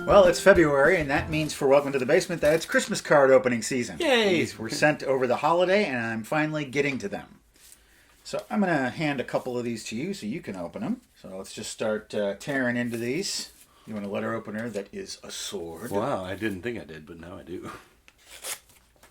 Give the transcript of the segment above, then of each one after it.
Well, it's February, and that means for Welcome to the Basement that it's Christmas card opening season. Yay! These were sent over the holiday, and I'm finally getting to them. So I'm going to hand a couple of these to you so you can open them. So let's just start tearing into these. You want a letter opener that is a sword. Wow, I didn't think I did, but now I do.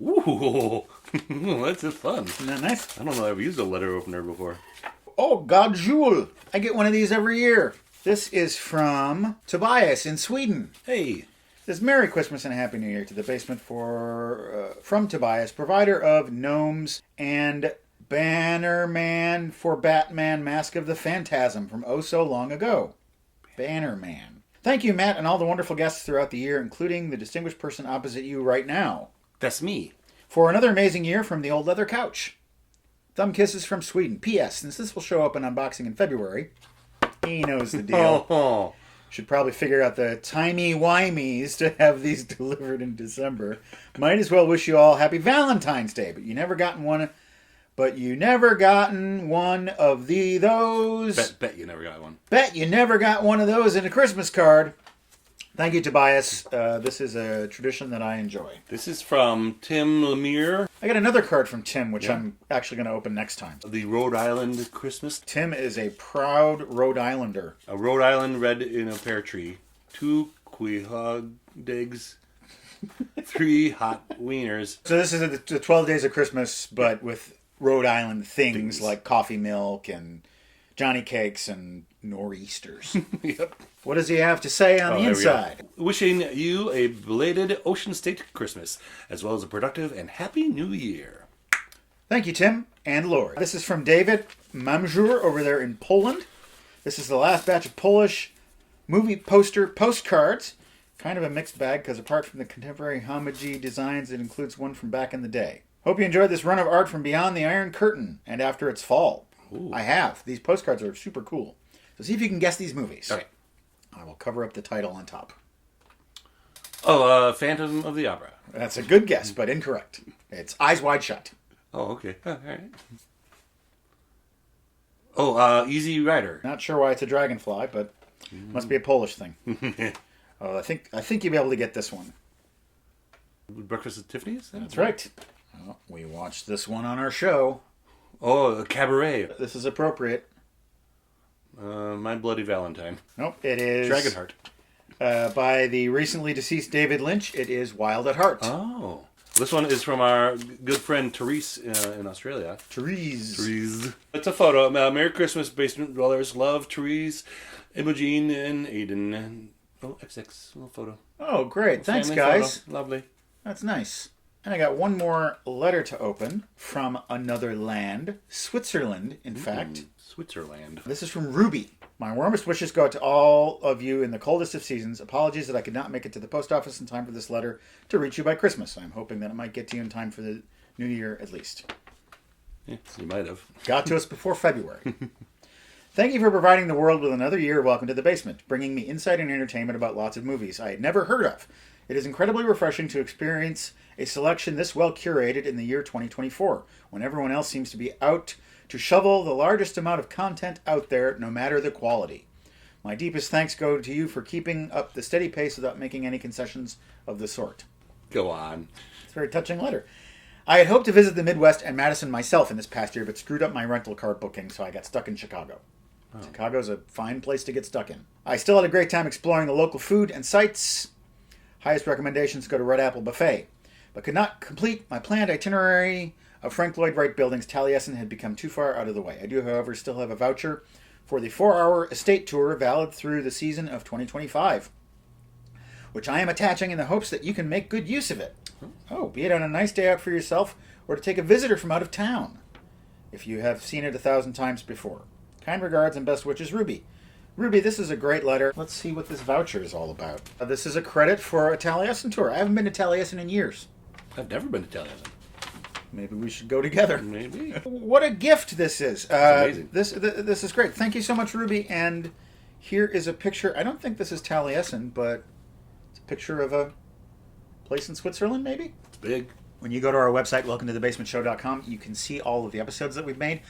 Ooh, that's just fun. Isn't that nice? I don't know if I've used a letter opener before. Oh, Gajul! I get one of these every year. This is from Tobias in Sweden. Hey. It says, Merry Christmas and a Happy New Year to the Basement from Tobias, provider of gnomes and Bannerman for Batman Mask of the Phantasm from oh so long ago. Bannerman. Thank you, Matt, and all the wonderful guests throughout the year, including the distinguished person opposite you right now. That's me. For another amazing year from the old leather couch. Thumb kisses from Sweden. P.S. Since this will show up in unboxing in February, he knows the deal. Oh. Should probably figure out the timey-wimeys to have these delivered in December. Might as well wish you all happy Valentine's Day, but you never gotten one of those. Bet you never got one. Bet you never got one of those in a Christmas card. Thank you, Tobias. This is a tradition that I enjoy. This is from Tim Lemire. I got another card from Tim, which I'm actually going to open next time. The Rhode Island Christmas. Tim is a proud Rhode Islander. A Rhode Island red in a pear tree. 2 quahog 3 hot wieners. So this is the 12 Days of Christmas, but with Rhode Island things like coffee milk and Johnny cakes and nor'easters. Yep. What does he have to say on the inside? Wishing you a belated Ocean State Christmas, as well as a productive and happy new year. Thank you, Tim and Lord. This is from David Mamjur over there in Poland. This is the last batch of Polish movie poster postcards. Kind of a mixed bag, because apart from the contemporary homage designs, it includes one from back in the day. Hope you enjoyed this run of art from beyond the Iron Curtain and after its fall. Ooh. I have. These postcards are super cool. So see if you can guess these movies. Okay. I will cover up the title on top. Oh, Phantom of the Opera. That's a good guess, but incorrect. It's Eyes Wide Shut. Oh, okay. All right. Oh, Easy Rider. Not sure why it's a dragonfly, but must be a Polish thing. Oh, I think you'll be able to get this one. Breakfast at Tiffany's? That's right. Well, we watched this one on our show. Oh, Cabaret. This is appropriate. My Bloody Valentine. Nope, it is Dragonheart. By the recently deceased David Lynch. It is Wild at Heart. Oh. This one is from our good friend Therese in Australia. Therese. It's a photo. Merry Christmas, Basement Dwellers. Love, Therese, Imogen, and Aiden. Oh, XX. Little photo. Oh, great. Thanks, guys. Photo. Lovely. That's nice. And I got one more letter to open from another land. Switzerland, in fact. Switzerland. This is from Ruby. My warmest wishes go out to all of you in the coldest of seasons. Apologies that I could not make it to the post office in time for this letter to reach you by Christmas. I'm hoping that it might get to you in time for the New Year at least. Yeah, you might have. Got to us before February. Thank you for providing the world with another year of Welcome to the Basement, bringing me insight and entertainment about lots of movies I had never heard of. It is incredibly refreshing to experience a selection this well curated in the year 2024, when everyone else seems to be out to shovel the largest amount of content out there, no matter the quality. My deepest thanks go to you for keeping up the steady pace without making any concessions of the sort. Go on. It's a very touching letter. I had hoped to visit the Midwest and Madison myself in this past year, but screwed up my rental car booking, so I got stuck in Chicago. Oh. Chicago's a fine place to get stuck in. I still had a great time exploring the local food and sites. Highest recommendations go to Red Apple Buffet, but could not complete my planned itinerary of Frank Lloyd Wright buildings. Taliesin had become too far out of the way. I do, however, still have a voucher for the 4-hour estate tour valid through the season of 2025, which I am attaching in the hopes that you can make good use of it. Oh, be it on a nice day out for yourself or to take a visitor from out of town, if you have seen it 1,000 times before. Kind regards and best wishes, Ruby. Ruby, this is a great letter. Let's see what this voucher is all about. This is a credit for a Taliesin tour. I haven't been to Taliesin in years. I've never been to Taliesin. Maybe we should go together. Maybe. What a gift this is. Amazing. This is great. Thank you so much, Ruby. And here is a picture. I don't think this is Taliesin, but it's a picture of a place in Switzerland, maybe? It's big. When you go to our website, welcometothebasementshow.com, you can see all of the episodes that we've made.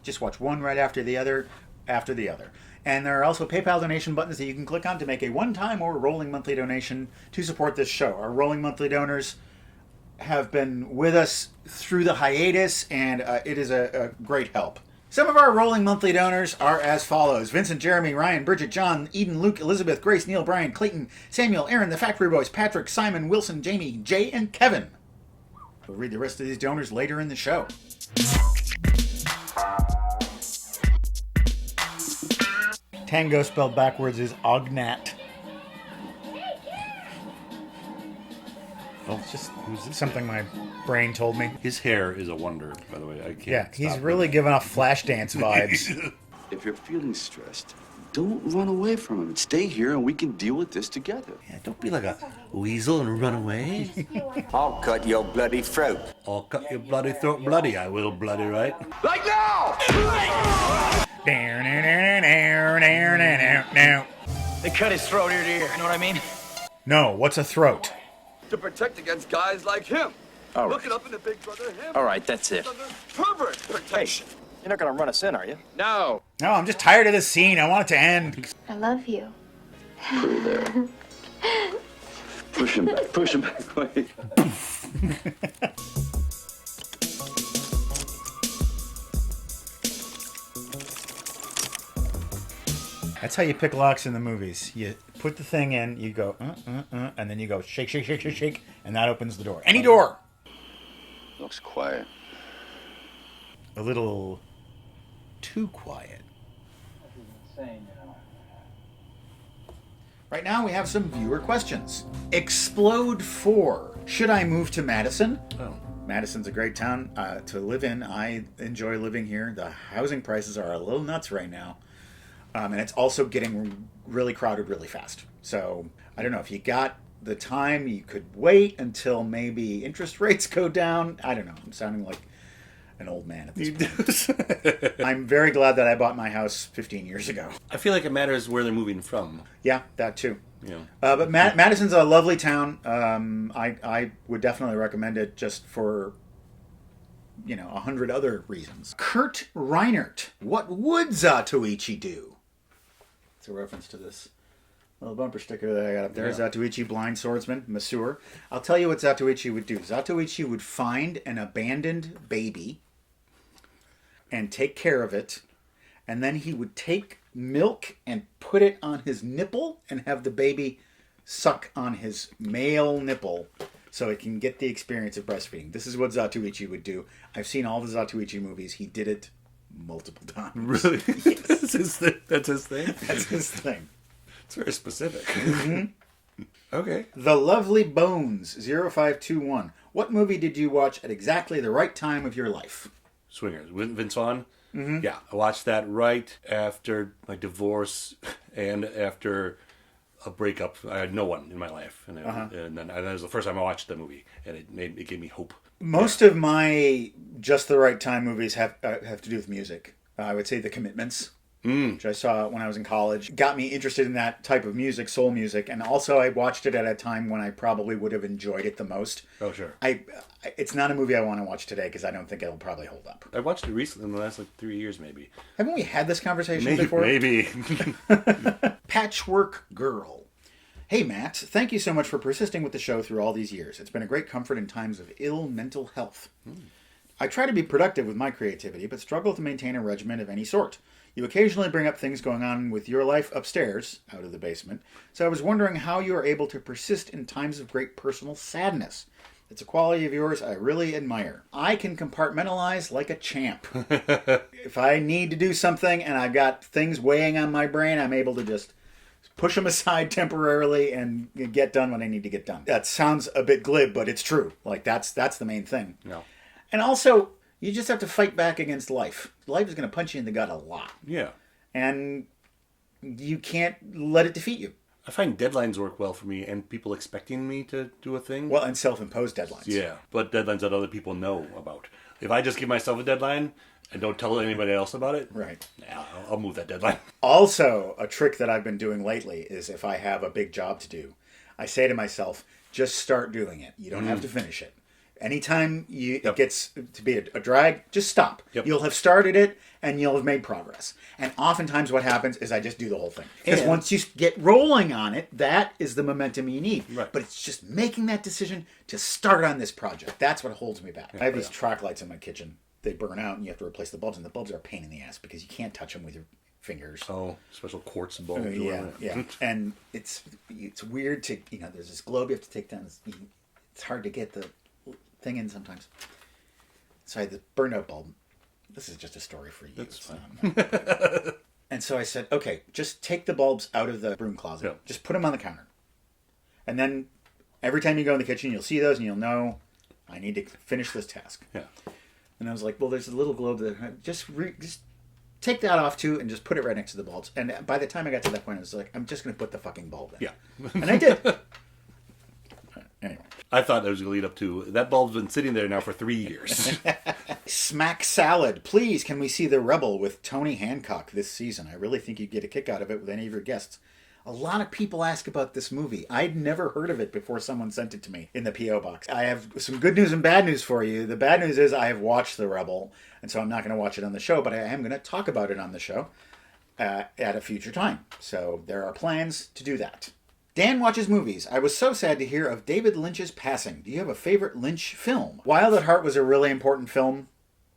Just watch one right after the other, And there are also PayPal donation buttons that you can click on to make a one-time or rolling monthly donation to support this show. Our rolling monthly donors have been with us through the hiatus, and it is a great help. Some of our rolling monthly donors are as follows: Vincent, Jeremy, Ryan, Bridget, John, Eden, Luke, Elizabeth, Grace, Neil, Brian, Clayton, Samuel, Aaron, the Factory Boys, Patrick, Simon, Wilson, Jamie, Jay, and Kevin. We'll read the rest of these donors later in the show. Tango spelled backwards is Ognat. Oh, It's just something my brain told me. his hair is a wonder, by the way. I can't. Yeah, he's stop really giving off Flashdance vibes. If you're feeling stressed, don't run away from him. Stay here and we can deal with this together. Yeah, don't be like a weasel and run away. I'll cut your bloody throat. I'll cut your bloody throat bloody. I will bloody, right? Like now! They cut his throat ear to ear, you know what I mean? No, what's a throat? To protect against guys like him. All right. Looking up in the big brother him. All right, that's it. Pervert protection. You're not gonna run us in, are you? No. No, I'm just tired of this scene. I want it to end. I love you. Through there. Push him back. Push him back. Wait. That's how you pick locks in the movies. You put the thing in, you go, and then you go shake, shake, shake, shake, shake, and that opens the door. Any door! Looks quiet. A little too quiet. Right now we have some viewer questions. Explode 4. Should I move to Madison? Oh. Madison's a great town to live in. I enjoy living here. The housing prices are a little nuts right now. And it's also getting really crowded really fast. So I don't know, if you got the time, you could wait until maybe interest rates go down. I don't know. I'm sounding like an old man at this point. I'm very glad that I bought my house 15 years ago. I feel like it matters where they're moving from. Yeah, that too. You know. But Madison's a lovely town. I would definitely recommend it just for 100 other reasons. Kurt Reinert. What would Zatoichi do? It's a reference to this little bumper sticker that I got up there. Yeah. Zatoichi, blind swordsman, masseur. I'll tell you what Zatoichi would do. Zatoichi would find an abandoned baby and take care of it. And then he would take milk and put it on his nipple and have the baby suck on his male nipple so it can get the experience of breastfeeding. This is what Zatoichi would do. I've seen all the Zatoichi movies. He did it multiple times. Really? Yes. That's his thing? That's his thing? That's his thing. It's very specific. Mm-hmm. Okay. The Lovely Bones 0521. What movie did you watch at exactly the right time of your life? Swingers. Vince Vaughn? Mm-hmm. Yeah, I watched that right after my divorce and after a breakup. I had no one in my life, and that was the first time I watched the movie, and it gave me hope. Most of my just the right time movies have to do with music. I would say The Commitments, which I saw when I was in college, got me interested in that type of music, soul music, and also I watched it at a time when I probably would have enjoyed it the most. Oh, sure. It's not a movie I want to watch today because I don't think it'll probably hold up. I watched it recently in the last 3 years, maybe. Haven't we had this conversation before? Maybe. Patchwork Girl. Hey Matt, thank you so much for persisting with the show through all these years. It's been a great comfort in times of ill mental health. I try to be productive with my creativity, but struggle to maintain a regimen of any sort. You occasionally bring up things going on with your life upstairs, out of the basement, so I was wondering how you are able to persist in times of great personal sadness. It's a quality of yours I really admire. I can compartmentalize like a champ. If I need to do something and I've got things weighing on my brain, I'm able to just push them aside temporarily and get done what I need to get done. That sounds a bit glib, but it's true. Like, that's the main thing. No. And also, you just have to fight back against life. Life is going to punch you in the gut a lot. Yeah. And you can't let it defeat you. I find deadlines work well for me and people expecting me to do a thing. Well, and self-imposed deadlines. Yeah, but deadlines that other people know about. If I just give myself a deadline and don't tell anybody else about it, Right. yeah, I'll move that deadline. Also, a trick that I've been doing lately is if I have a big job to do, I say to myself, just start doing it. You don't have to finish it. Anytime it gets to be a drag, just stop. Yep. You'll have started it and you'll have made progress. And oftentimes what happens is I just do the whole thing. Because once you get rolling on it, that is the momentum you need. Right. But it's just making that decision to start on this project. That's what holds me back. I have these track lights in my kitchen. They burn out and you have to replace the bulbs. And the bulbs are a pain in the ass because you can't touch them with your fingers. Oh, special quartz bulbs. Yeah. And it's weird to, there's this globe you have to take down. It's hard to get the thing in sometimes. So I had the burned out bulb. This is just a story for you. That's fine. And so I said, okay, just take the bulbs out of the broom closet. Yeah. Just put them on the counter. And then every time you go in the kitchen, you'll see those and you'll know I need to finish this task. Yeah. And I was like, well, there's a little globe that just take that off too and just put it right next to the bulbs. And by the time I got to that point, I was like, I'm just going to put the fucking bulb in. Yeah. And I did. Anyway. I thought it was going to lead up to, that bulb's been sitting there now for 3 years. Smack Salad. Please, can we see The Rebel with Tony Hancock this season? I really think you'd get a kick out of it with any of your guests. A lot of people ask about this movie. I'd never heard of it before someone sent it to me in the P.O. box. I have some good news and bad news for you. The bad news is I have watched The Rebel, and so I'm not going to watch it on the show, but I am going to talk about it on the show at a future time. So there are plans to do that. Dan watches movies. I was so sad to hear of David Lynch's passing. Do you have a favorite Lynch film? Wild at Heart was a really important film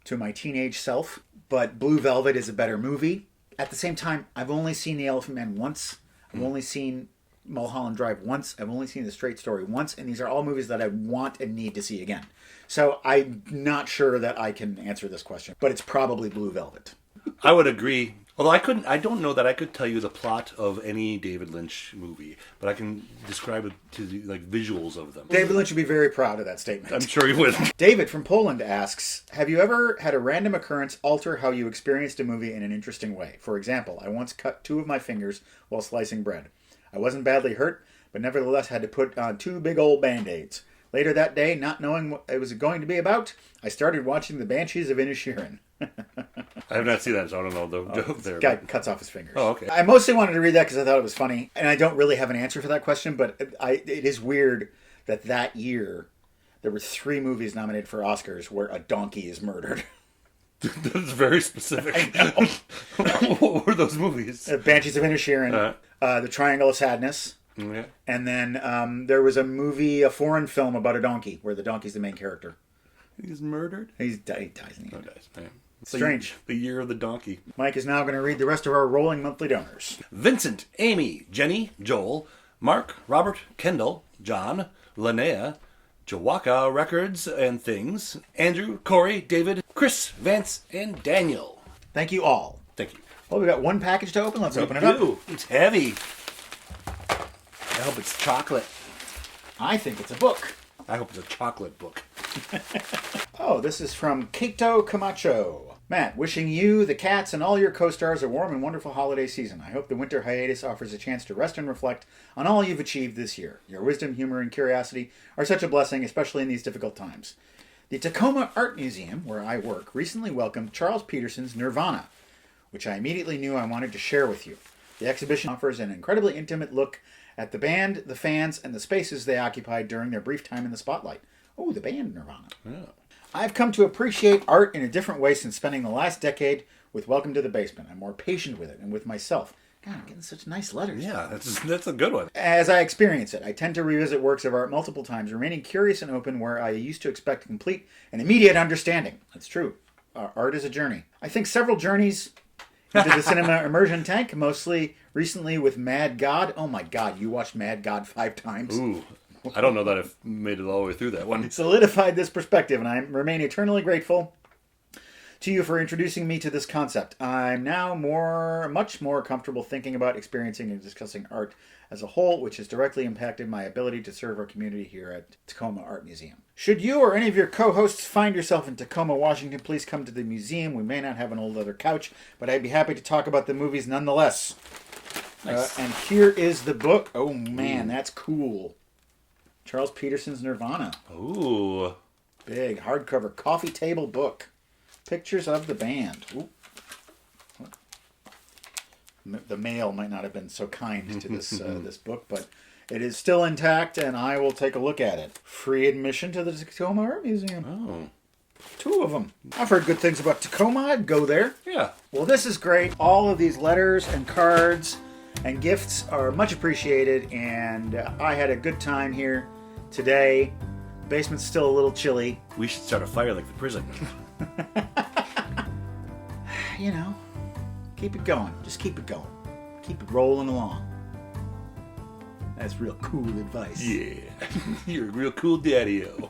to my teenage self, but Blue Velvet is a better movie. At the same time, I've only seen The Elephant Man once. I've only seen Mulholland Drive once. I've only seen The Straight Story once, and these are all movies that I want and need to see again. So I'm not sure that I can answer this question, but it's probably Blue Velvet. I would agree. Although I don't know that I could tell you the plot of any David Lynch movie, but I can describe it to the visuals of them. David Lynch would be very proud of that statement. I'm sure he would. David from Poland asks, have you ever had a random occurrence alter how you experienced a movie in an interesting way? For example, I once cut 2 of my fingers while slicing bread. I wasn't badly hurt, but nevertheless had to put on 2 big old Band-Aids. Later that day, not knowing what it was going to be about, I started watching The Banshees of Inisherin. I have not seen that, so I don't know the joke there. Guy cuts off his fingers. Oh, okay. I mostly wanted to read that because I thought it was funny, and I don't really have an answer for that question, but it is weird that year there were 3 movies nominated for Oscars where a donkey is murdered. That's very specific. I know. What were those movies? Banshees of Inisherin, The Triangle of Sadness, Yeah. and then there was a foreign film about a donkey where the donkey's the main character. He's murdered? He dies in the end. Yeah. Strange. The year of the donkey. Mike is now going to read the rest of our rolling monthly donors. Vincent, Amy, Jenny, Joel, Mark, Robert, Kendall, John, Linnea, Jawaka Records and Things, Andrew, Corey, David, Chris, Vance, and Daniel. Thank you all. Thank you. Well, we got one package to open. Let's open it up. Ooh, it's heavy. I hope it's chocolate. I think it's a book. I hope it's a chocolate book. Oh, this is from Kato Camacho. Matt, wishing you, the cats, and all your co-stars a warm and wonderful holiday season. I hope the winter hiatus offers a chance to rest and reflect on all you've achieved this year. Your wisdom, humor, and curiosity are such a blessing, especially in these difficult times. The Tacoma Art Museum, where I work, recently welcomed Charles Peterson's Nirvana, which I immediately knew I wanted to share with you. The exhibition offers an incredibly intimate look at the band, the fans, and the spaces they occupied during their brief time in the spotlight. Oh, the band Nirvana. Yeah. I've come to appreciate art in a different way since spending the last decade with Welcome to the Basement. I'm more patient with it and with myself. God, I'm getting such nice letters. Yeah, that's a good one. As I experience it, I tend to revisit works of art multiple times, remaining curious and open where I used to expect complete and immediate understanding. That's true. Art is a journey. I think several journeys into the cinema immersion tank, mostly recently with Mad God. Oh my God, you watched Mad God 5 times? Ooh. I don't know that I've made it all the way through that one. It solidified this perspective, and I remain eternally grateful to you for introducing me to this concept. I'm now much more comfortable thinking about experiencing and discussing art as a whole, which has directly impacted my ability to serve our community here at Tacoma Art Museum. Should you or any of your co-hosts find yourself in Tacoma, Washington, please come to the museum. We may not have an old leather couch, but I'd be happy to talk about the movies nonetheless. Nice. And here is the book. Oh man, that's cool. Charles Peterson's Nirvana. Ooh. Big hardcover coffee table book. Pictures of the band. Ooh. The mail might not have been so kind to this this book, but It is still intact, and I will take a look at it. Free admission to the Tacoma Art Museum. Oh. 2 of them. I've heard good things about Tacoma. I'd go there. Yeah. Well, this is great. All of these letters and cards and gifts are much appreciated, and I had a good time here today. Basement's still a little chilly. We should start a fire like the prison. You know, keep it going. Just keep it going. Keep it rolling along. That's real cool advice. Yeah. You're a real cool daddy-o.